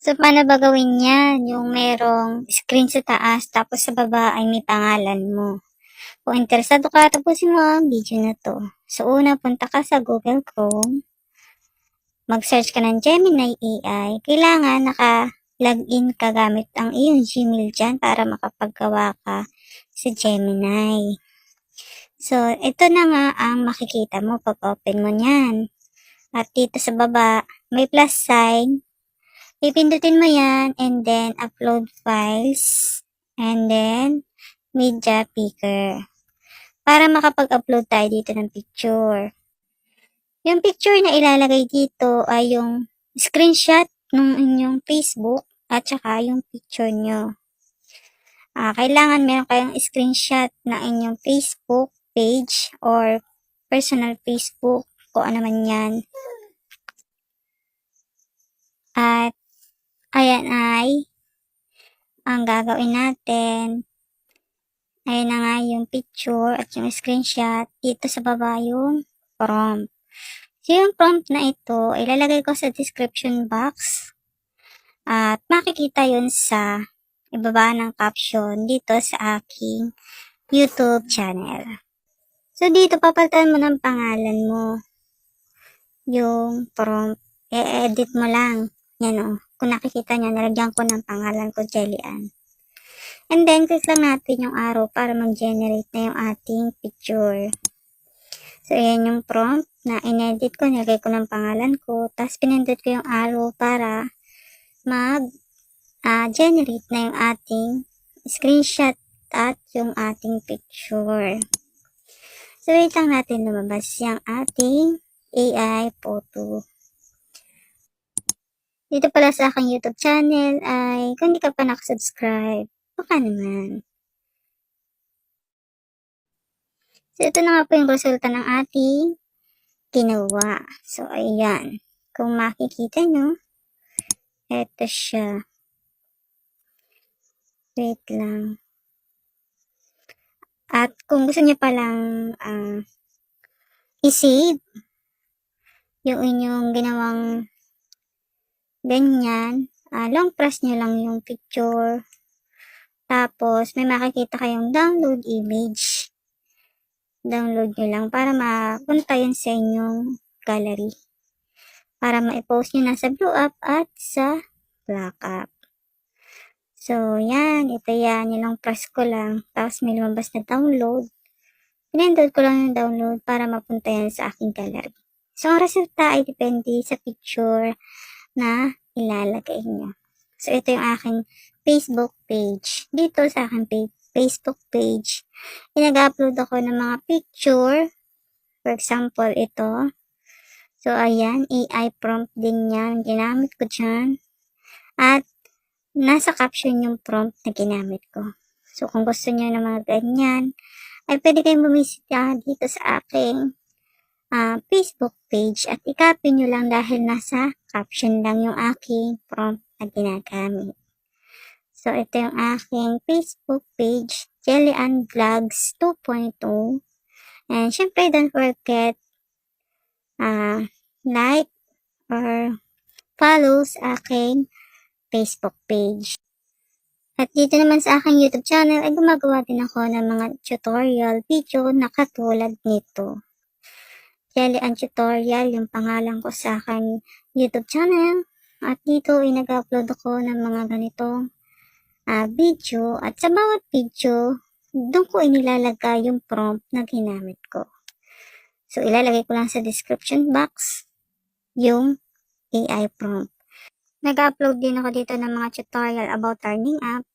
So, paano ba gawin yan? Yung merong screen sa taas, tapos sa baba ay may pangalan mo. Kung interesado ka, tapusin mo ang video na to. So, una, punta ka sa Google Chrome. Mag-search ka ng Gemini AI. Kailangan naka-login ka gamit ang iyong Gmail dyan para makapaggawa ka sa Gemini. So, ito na nga ang makikita mo pag open mo niyan. At dito sa baba, may plus sign. Pipindutin mo yan and then upload files and then media picker. Para makapag-upload tayo dito ng picture. Yung picture na ilalagay dito ay yung screenshot ng inyong Facebook at saka yung picture nyo. Kailangan meron kayong screenshot ng inyong Facebook page or personal Facebook, kung ano man yan. At ayan ay ang gagawin natin. Ayan na nga yung picture at yung screenshot. Dito sa baba yung prompt. So yung prompt na ito, ilalagay ko sa description box. At makikita yun sa ibaba ng caption dito sa aking YouTube channel. So dito papalitan mo ng pangalan mo. Yung prompt, i-edit mo lang. Yan o. Kung nakikita nyo, nalagyan ko ng pangalan ko, Jellyanne. And then, click lang natin yung arrow para mag-generate na yung ating picture. So, ayan yung prompt na in-edit ko. Nilagay ko ng pangalan ko. Tapos, pinindot ko yung arrow para mag-generate na yung ating screenshot at yung ating picture. So, wait lang natin lumabas yung ating AI photo. Dito pala sa aking YouTube channel ay kung hindi ka pa nakasubscribe, baka naman. So, ito na nga po yung resulta ng ating ginawa. So, ayan. Kung makikita nyo, ito siya. Wait lang. At kung gusto nyo palang i-save yung inyong ginawang ganyan, long press nyo lang yung picture. Tapos, may makikita kayong download image. Download nyo lang para mapunta yun sa inyong gallery. Para ma-post nyo na sa Blue Up at sa Black Up. So, yan. Ito yan. Nilang press ko lang. Tapos, may lumabas na download. Pinindot ko lang yung download para mapunta yan sa aking gallery. So, ang resulta ay depende sa picture na ilalagay nyo. So, ito yung aking Facebook page. Dito sa aking Facebook page, nag-upload ako ng mga picture. For example, ito. So, ayan, AI prompt din yan. Ginamit ko dyan. At, nasa caption yung prompt na ginamit ko. So, kung gusto nyo ng mga ganyan, ay pwede kayong bumisita dito sa aking Facebook page at i-copy nyo lang dahil nasa caption lang yung aking prompt na ginagamit. So, ito yung aking Facebook page, Jellyanne Vlogs 2.0. And, syempre, don't forget like or follow sa aking Facebook page. At dito naman sa aking YouTube channel ay gumagawa din ako ng mga tutorial video na katulad nito. Jellyanne Tutorial yung pangalan ko sa aking YouTube channel. At dito ay nag-upload ako ng mga ganitong video. At sa bawat video, doon ko inilalagay yung prompt na ginamit ko. So, ilalagay ko lang sa description box yung AI prompt. Nag-upload din ako dito ng mga tutorial about turning up.